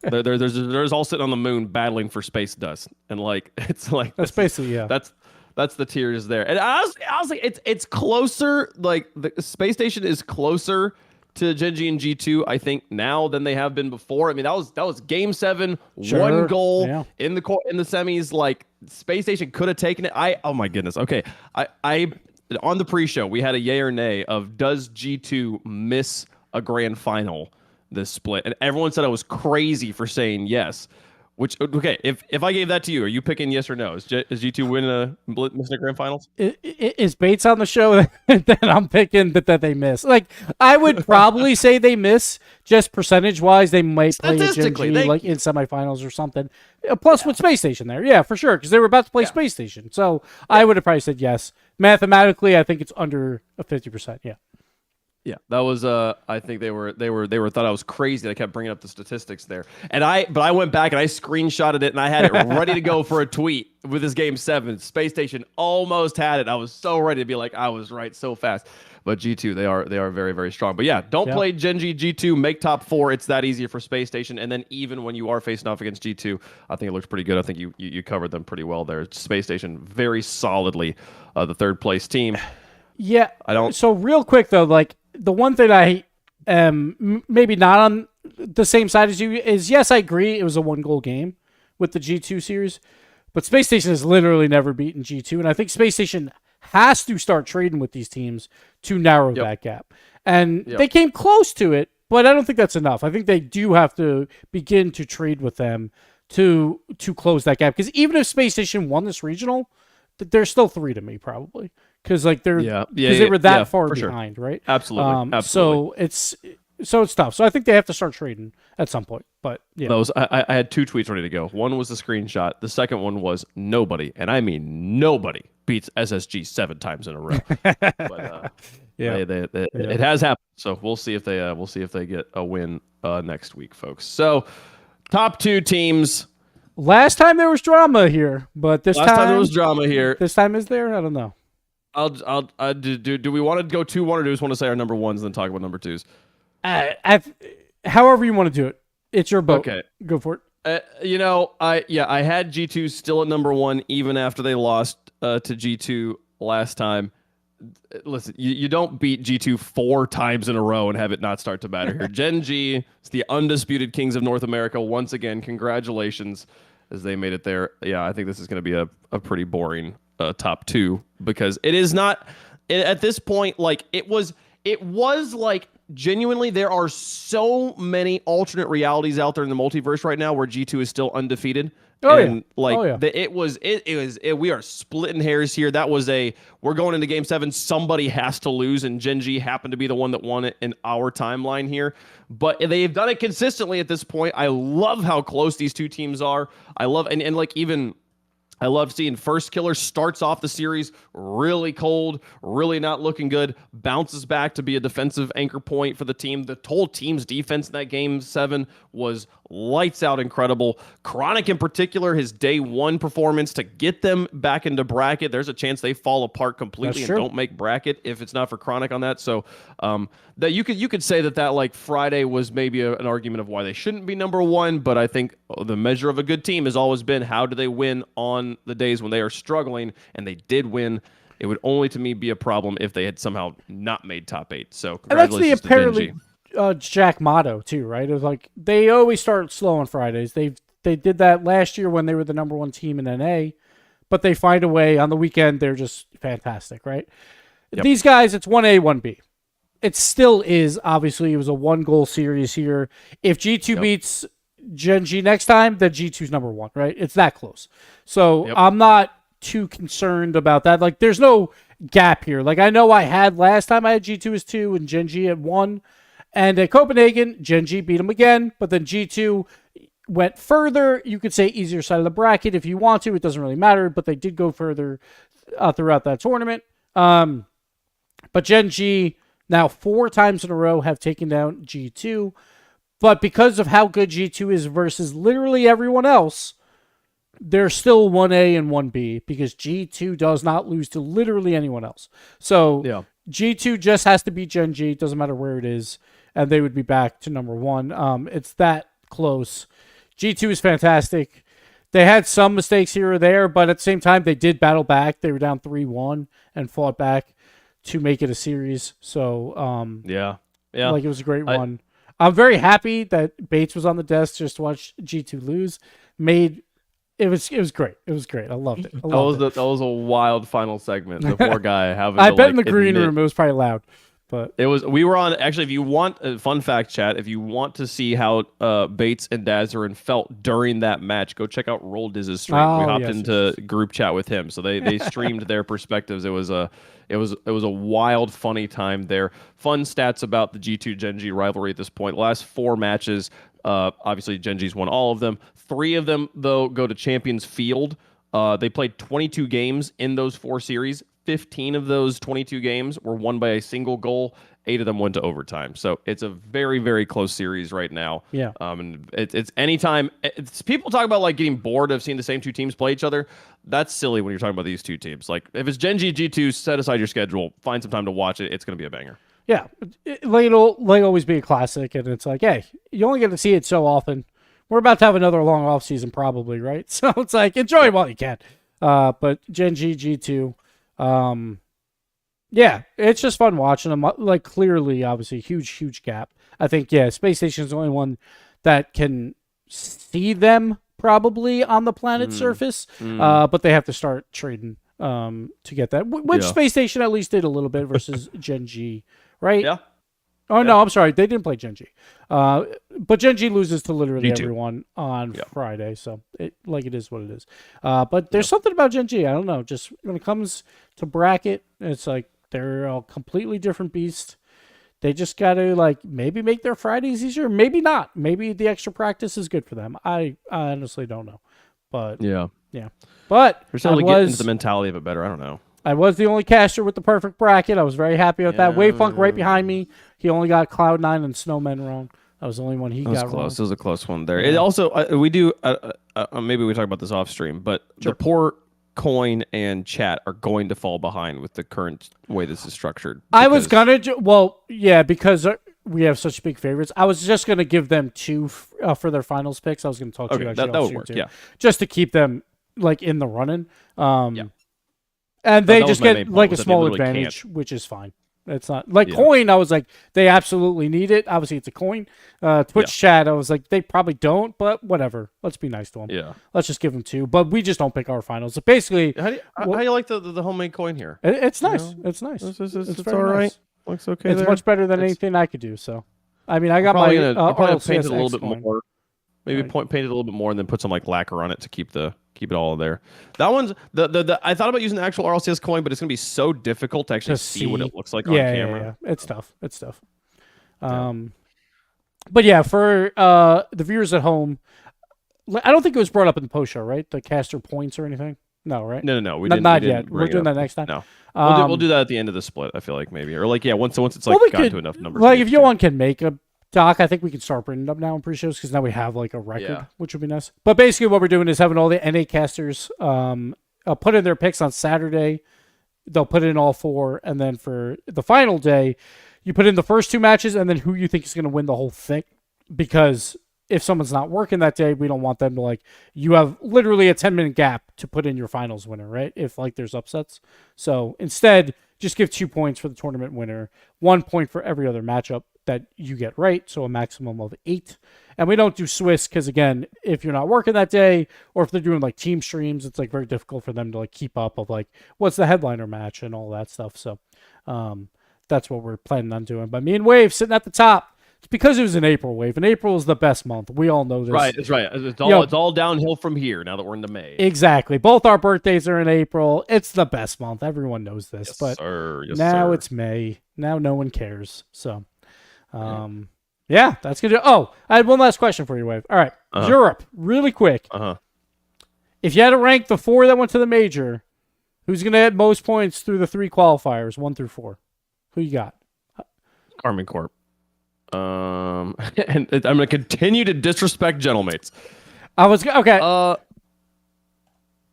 there's all sitting on the moon battling for space dust, and like it's like that's basically that's the tiers there. And honestly, it's closer. Like the Space Station is closer to Gen G and G2, I think, now than they have been before. I mean, that was Game 7, 1 goal in the semis. Like Space Station could have taken it. Oh my goodness. Okay, I on the pre-show we had a yay or nay of does G2 miss a grand final this split, and everyone said I was crazy for saying yes. Which, okay, if I gave that to you, are you picking yes or no? Is G2 missing a grand finals? Is Bates on the show? Then I'm picking that they miss. Like, I would probably say they miss, just percentage wise. They might play a Gen G, like in semifinals or something. Plus with Space Station there, yeah, for sure, because they were about to play Space Station. So I would have probably said yes. Mathematically, I think it's under a 50%. Yeah. Yeah, that was. I think they were thought I was crazy that I kept bringing up the statistics there. But I went back and I screenshotted it and I had it ready to go for a tweet with this Game 7. Space Station almost had it. I was so ready to be like, I was right so fast. But G2, they are very, very strong. But yeah, don't play Gen G, G2, make top 4. It's that easy for Space Station. And then even when you are facing off against G2, I think it looks pretty good. I think you covered them pretty well there. Space Station very solidly the third place team. Yeah. So real quick though, like, the one thing I am maybe not on the same side as you is, yes, I agree it was a 1-goal game with the G2 series, but Space Station has literally never beaten G2, and I think Space Station has to start trading with these teams to narrow that gap. And they came close to it, but I don't think that's enough. I think they do have to begin to trade with them to close that gap, because even if Space Station won this regional, they're still 3 to me probably. Because like they were that far behind, right? Absolutely. So it's tough. So I think they have to start trading at some point. But yeah, I had 2 tweets ready to go. One was the screenshot. The second one was nobody, and I mean nobody, beats SSG 7 times in a row. But it has happened. So we'll see if they get a win next week, folks. So top 2 teams. Last time there was drama here, but this time there was drama here. This time is there? I don't know. Do we want to go 2-1 or do we just want to say our number 1s and then talk about number 2s? However you want to do it. It's your boat. Okay. Go for it. I had G2 still at number 1 even after they lost to G2 last time. Listen, you don't beat G2 4 times in a row and have it not start to matter here. Gen G is the undisputed kings of North America once again. Congratulations as they made it there. Yeah, I think this is going to be a pretty boring top 2, because it is not at this point like it was like genuinely, there are so many alternate realities out there in the multiverse right now where G2 is still undefeated. We are splitting hairs here. That was we're going into game 7. Somebody has to lose, and Gen G happened to be the one that won it in our timeline here. But they've done it consistently at this point. I love how close these two teams are. I love, I love seeing First Killer starts off the series really cold, really not looking good, bounces back to be a defensive anchor point for the team. The whole team's defense in that game 7 was lights out incredible. Chronic in particular, his day 1 performance to get them back into bracket. There's a chance they fall apart completely and don't make bracket if it's not for Chronic on that. So that you could say that like Friday was maybe an argument of why they shouldn't be number 1, but I think the measure of a good team has always been how do they win on the days when they are struggling, and they did win. It would only to me be a problem if they had somehow not made top 8. So congratulations, and that's the apparently Jack motto too, right? It was like they always start slow on Fridays. They did that last year when they were the number 1 team in NA, but they find a way on the weekend. They're just fantastic, right? Yep. These guys, it's 1A, 1B. It still is. Obviously, it was a 1-goal series here. If G2 beats Gen G next time, then G2's number 1, right? It's that close. So I'm not too concerned about that. Like, there's no gap here. Like, I know I had last time I had G2 as 2 and Gen G at 1. And at Copenhagen, Gen G beat them again, but then G2 went further. You could say easier side of the bracket if you want to. It doesn't really matter, but they did go further throughout that tournament. But Gen G now 4 times in a row have taken down G2. But because of how good G2 is versus literally everyone else, they're still 1A and 1B because G2 does not lose to literally anyone else. So G2 just has to beat Gen G. It doesn't matter where it is. And they would be back to number 1. It's that close. G2 is fantastic. They had some mistakes here or there, but at the same time, they did battle back. They were down 3-1 and fought back to make it a series. So, like it was a great one. I'm very happy that Bates was on the desk just to watch G2 lose. It was great. It was great. I loved it. That was a wild final segment. The poor guy having I bet in the green room it was probably loud. But we were on, actually, if you want a fun fact, chat, if you want to see how Bates and Dazarin felt during that match, go check out Roll Diz's stream. We hopped into group chat with him. So they streamed their perspectives. It was a wild, funny time there. Fun stats about the G2 Gen G rivalry at this point. Last 4 matches, obviously Gen G's won all of them. 3 of them, though, go to Champions Field. They played 22 games in those 4 series. 15 of those 22 games were won by a single goal. 8 of them went to overtime. So it's a very, very close series right now. Yeah. And it's anytime. People talk about like getting bored of seeing the same 2 teams play each other. That's silly when you're talking about these 2 teams. Like if it's Gen G, G2, set aside your schedule, find some time to watch it. It's going to be a banger. Yeah. It'll always be a classic. And it's like, hey, you only get to see it so often. We're about to have another long off season probably, right? So it's like, enjoy it while you can. But Gen G, G2, it's just fun watching them. Like clearly, obviously, huge gap. I think, Space Station is the only one that can see them probably on the planet's surface. But they have to start trading to get that. Which Space Station at least did a little bit versus Gen G, right? Yeah. Oh, no, I'm sorry. They didn't play Gen G. But Gen G loses to literally G2. everyone on Friday. So it is what it is. But there's something about Gen G. I don't know. Just when it comes to bracket, it's like they're a completely different beast. They just got to like maybe make their Fridays easier. Maybe not. Maybe the extra practice is good for them. I honestly don't know. But yeah. But they're starting to get into the mentality of it better. I don't know. I was the only caster with the perfect bracket. I was very happy with that. Wavefunk right behind me. He only got Cloud9 and Snowmen wrong. That was the only one he got close. wrong. It was a close one there. It also, we do, maybe we talk about this off stream, but the poor Coin and Chat are going to fall behind with the current way this is structured. I was going to, because we have such big favorites. I was just going to give them 2 for their finals picks. I was going to talk to you actually that would work, too, just to keep them like in the running. And they just get like a small advantage, which is fine. It's not like Coin. I was like, they absolutely need it. Obviously, it's a Coin. Twitch Chat, I was like, they probably don't, but whatever. Let's be nice to them. Yeah. Let's just give them 2. But we just don't pick our finals. So basically, how do you like the homemade Coin here? It's nice. It's nice. It's all right. Nice. Looks okay. It's much better than anything I could do. So, I mean, I got my RLCS paint it a little bit going. more. Maybe paint it a little bit more, and then put some like lacquer on it to keep it all there. That one's the I thought about using the actual RLCS coin, but it's gonna be so difficult to actually see what it looks like on camera. Yeah. It's tough. But yeah, for the viewers at home, I don't think it was brought up in the post show, right? The caster points or anything. No, right? No. We not didn't yet. We're doing that next time. No, we'll do that at the end of the split. I feel like maybe, or like once it's like gotten to enough numbers. Like if Yohan can make a doc, I think we can start bringing it up now in pre-shows because now we have like a record, which would be nice. But basically, what we're doing is having all the NA casters put in their picks on Saturday. They'll put in all 4, and then for the final day, you put in the first 2 matches, and then who you think is going to win the whole thing. Because if someone's not working that day, we don't want them to you have literally a 10-minute gap to put in your finals winner, right? If there's upsets. So instead, just give 2 points for the tournament winner, 1 point for every other matchup that you get right. So a maximum of 8. And we don't do Swiss because, again, if you're not working that day or if they're doing team streams, it's very difficult for them to keep up of what's the headliner match and all that stuff. So that's what we're planning on doing. But me and Wave sitting at the top. It's because it was in April, Wave, and April is the best month. We all know this. Right, that's right. It's all downhill from here now that we're into May. Exactly. Both our birthdays are in April. It's the best month. Everyone knows this. Yes, but sir. Yes, now sir. it's May. Now no one cares. So, yeah, that's going to do. Oh, I had one last question for you, Wave. All right. Europe, really quick. If you had to rank the 4 that went to the major, who's going to get most points through the 3 qualifiers, 1 through 4? Who you got? Karmine Corp. And I'm going to continue to disrespect Gentlemates. Okay.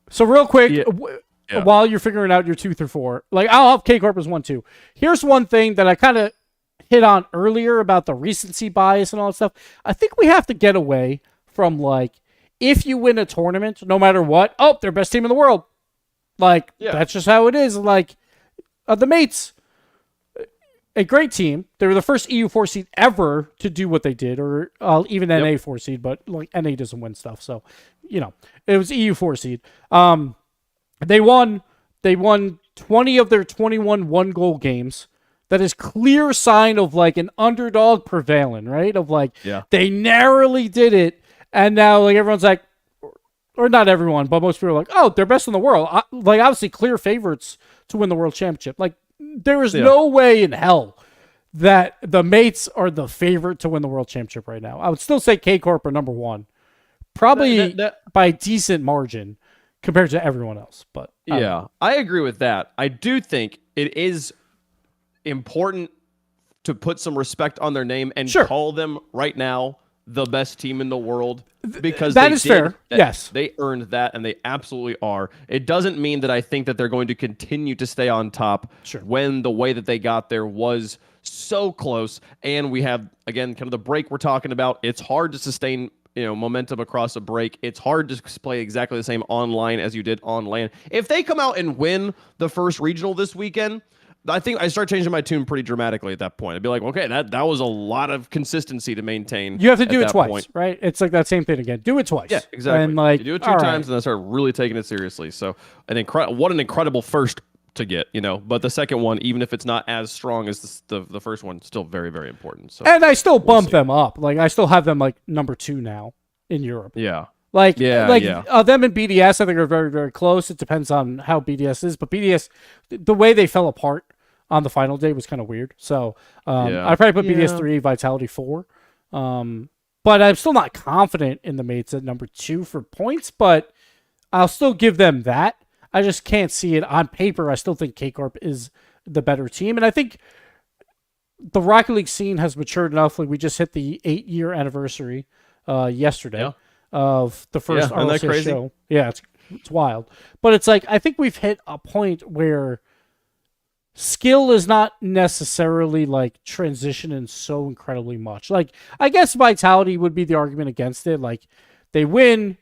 So real quick, while you're figuring out your 2 through 4, I'll have K Corp as 1, 2. Here's one thing that I kind of hit on earlier about the recency bias and all that stuff. I think we have to get away from if you win a tournament, no matter what, they're best team in the world. That's just how it is. The Mates, a great team. They were the first EU 4 seed ever to do what they did, or even NA 4 seed, but NA doesn't win stuff. So, it was EU 4 seed. They won 20 of their 21 1-goal games. That is clear sign of an underdog prevailing, right? Of they narrowly did it, and now everyone's or not everyone, but most people are they're best in the world. Obviously clear favorites to win the world championship. There is no way in hell that the Mates are the favorite to win the world championship right now. I would still say K Corp are number 1, probably by a decent margin compared to everyone else. But I agree with that. I do think it is important to put some respect on their name and call them right now the best team in the world, because that is fair. Yes, they earned that, and they absolutely are. It doesn't mean that I think that they're going to continue to stay on top when the way that they got there was so close. And we have, again, kind of the break we're talking about. It's hard to sustain momentum across a break. It's hard to play exactly the same online as you did on LAN. If they come out and win the first regional this weekend, I think I start changing my tune pretty dramatically at that point. I'd be like, okay, that was a lot of consistency to maintain. You have to do it twice, right? It's that same thing again. Do it twice. Yeah, exactly. And you do it 2 times, and then start really taking it seriously. So, what an incredible first to get, But the second one, even if it's not as strong as the first one, still very, very important. So, and I still bump them up. I still have them number 2 now in Europe. Yeah. Them and BDS, I think, are very, very close. It depends on how BDS is, but BDS, the way they fell apart on the final day was kind of weird. So I'd probably put BDS 3, Vitality 4. But I'm still not confident in the Mates at number 2 for points, but I'll still give them that. I just can't see it on paper. I still think K Corp is the better team, and I think the Rocket League scene has matured enough. We just hit the 8-year anniversary yesterday. Of the first RLCS show. Yeah, it's wild. But it's I think we've hit a point where skill is not necessarily transitioning so incredibly much. I guess Vitality would be the argument against it. They win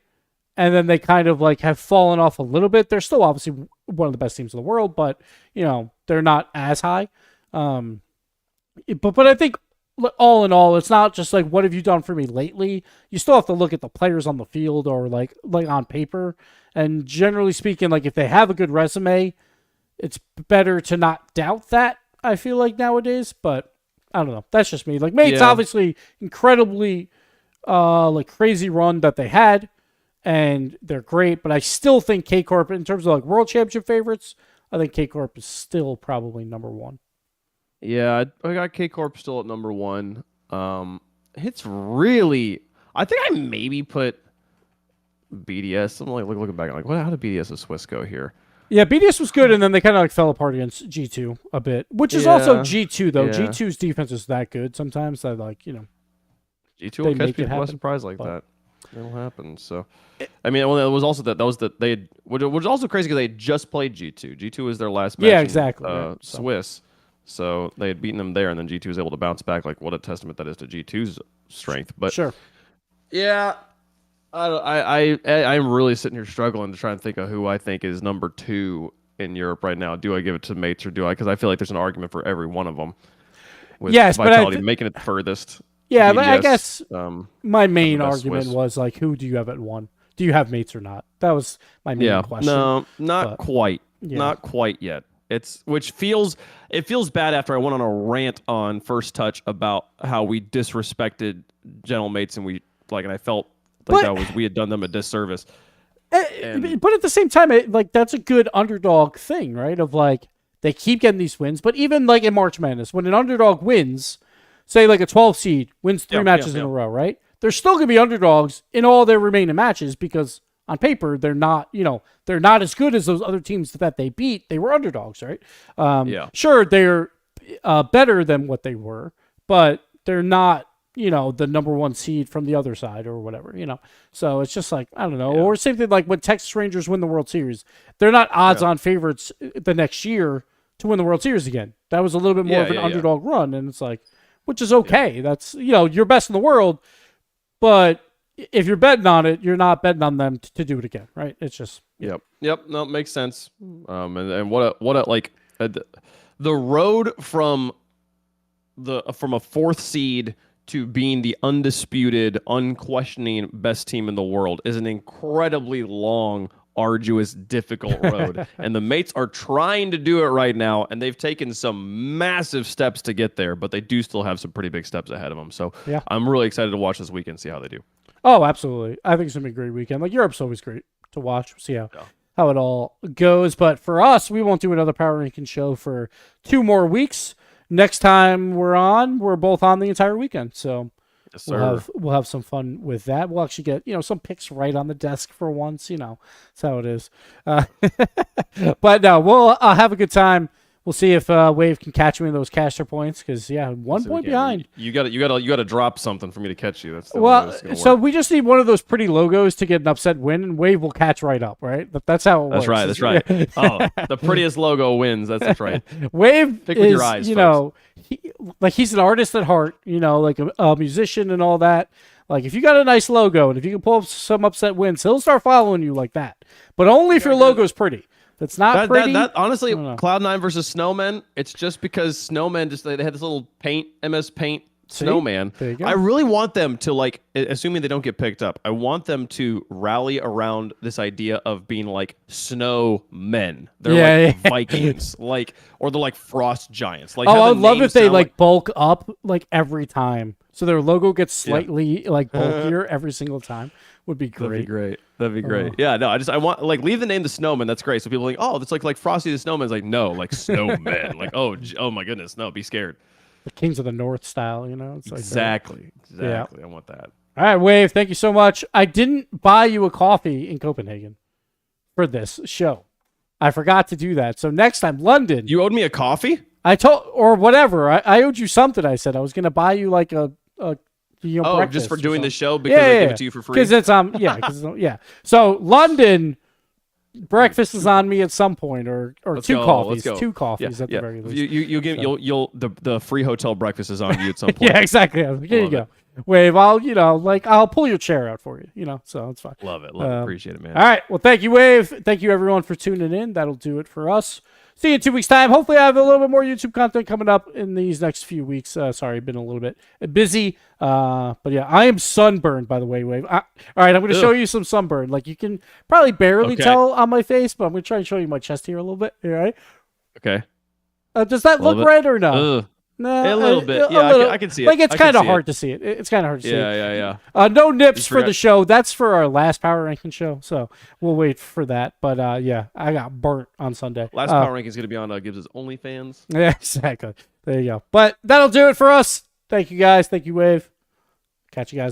and then they kind of have fallen off a little bit. They're still obviously one of the best teams in the world, but they're not as high. But I think all in all, it's not just what have you done for me lately? You still have to look at the players on the field or on paper. And generally speaking, if they have a good resume, it's better to not doubt that I feel like nowadays, but I don't know. That's just me. Like Mates, obviously incredibly like crazy run that they had, and they're great. But I still think K Corp, in terms of like world championship favorites, I think K Corp is still probably number one. Yeah, I got K Corp still at number one. It's really, I think I maybe put BDS. I'm like looking back, I'm like, how did BDS and Swiss go here? Yeah, BDS was good, and then they kind of like fell apart against G2 a bit, which is also G2 though. G2's defense is that good sometimes that G2 will catch people by surprise like that. It'll happen. So, I mean, it was also they had, which was also crazy because they had just played G2. G2 was their last match. Yeah, exactly. Swiss. So they had beaten them there, and then G2 was able to bounce back. Like, what a testament that is to G2's strength. But sure. Yeah, I'm really sitting here struggling to try and think of who I think is number 2 in Europe right now. Do I give it to Mates or do I? Because I feel like there's an argument for every one of them. With Vitality but making it the furthest. Yeah, BDS, but I guess my main argument was like, who do you have at 1? Do you have Mates or not? That was my main question. No, not quite. Yeah. Not quite yet. Which feels bad after I went on a rant on First Touch about how we disrespected General Mates and I felt like we had done them a disservice. But at the same time, that's a good underdog thing, right? Of like they keep getting these wins, but even like in March Madness, when an underdog wins, say like a 12 seed wins 3 matches in a row, right? They're still going to be underdogs in all their remaining matches because on paper, they're not as good as those other teams that they beat. They were underdogs, right? Sure, they're better than what they were, but they're not, the number 1 seed from the other side or whatever, So it's just like, I don't know. Yeah. Or same thing like when Texas Rangers win the World Series. They're not odds-on favorites the next year to win the World Series again. That was a little bit more of an underdog run, and it's like, which is okay. Yeah. That's, you're best in the world, but if you're betting on it, you're not betting on them to do it again, right? It's just Yep. No, it makes sense. And what a the road from a 4th seed to being the undisputed, unquestioning best team in the world is an incredibly long, arduous, difficult road. And the Mates are trying to do it right now, and they've taken some massive steps to get there, but they do still have some pretty big steps ahead of them. So I'm really excited to watch this weekend, see how they do. Oh, absolutely. I think it's going to be a great weekend. Like, Europe's always great to watch. See how it all goes. But for us, we won't do another Power Ranking show for 2 more weeks. Next time we're both on the entire weekend. So yes, sir. We'll have some fun with that. We'll actually get, some picks right on the desk for once. That's how it is. But no, we'll have a good time. We'll see if Wave can catch me in those caster points because 1 point behind. You got to drop something for me to catch you. That's we just need one of those pretty logos to get an upset win, and Wave will catch right up, right? That's how it works. That's right. Oh, the prettiest logo wins. That's right. Wave Pick with your eyes, he's an artist at heart. Like a musician and all that. Like if you got a nice logo and if you can pull up some upset wins, he'll start following you like that. But only if your logo's pretty. That's not pretty. Honestly, Cloud9 versus Snowmen, it's just because Snowmen they had this little MS Paint Snowman. There you go. I really want them to, assuming they don't get picked up, I want them to rally around this idea of being like snowmen. They're Vikings, or they're like frost giants. I would love if they bulk up every time. So their logo gets slightly bulkier every single time. Would be great. That'd be great. Yeah, no, I want leave the name the Snowman. That's great. So people think, oh, it's like Frosty the Snowman. It's like no, snowmen. Oh my goodness, no, be scared. The Kings of the North style, It's exactly. I want that. All right, Wave. Thank you so much. I didn't buy you a coffee in Copenhagen for this show. I forgot to do that. So next time, London. You owed me a coffee? Or whatever. I owed you something. I said I was going to buy you breakfast just for doing the show because I gave it to you for free. Because it's So London, breakfast is on me at some point, or two coffees at the very least. The free hotel breakfast is on you at some point. Yeah, exactly. Here you go. Wave. I'll pull your chair out for you. So it's fine. Love it. Appreciate it, man. All right. Well, thank you, Wave. Thank you, everyone, for tuning in. That'll do it for us. See you in 2 weeks' time. Hopefully, I have a little bit more YouTube content coming up in these next few weeks. Sorry, been a little bit busy. But yeah, I am sunburned, by the way, Wave. All right, I'm going to show you some sunburn. You can probably barely tell on my face, but I'm going to try and show you my chest here a little bit. All right? Okay. Does that look red or no? No, a little bit. Yeah, I can see it. Like, it's kind of hard to see it. It's kind of hard to see it. Yeah. No nips for the show. That's for our last power ranking show, so we'll wait for that. But yeah, I got burnt on Sunday. Last power ranking is going to be on Gibbs' OnlyFans. Yeah, exactly. There you go. But that'll do it for us. Thank you, guys. Thank you, Wave. Catch you guys later.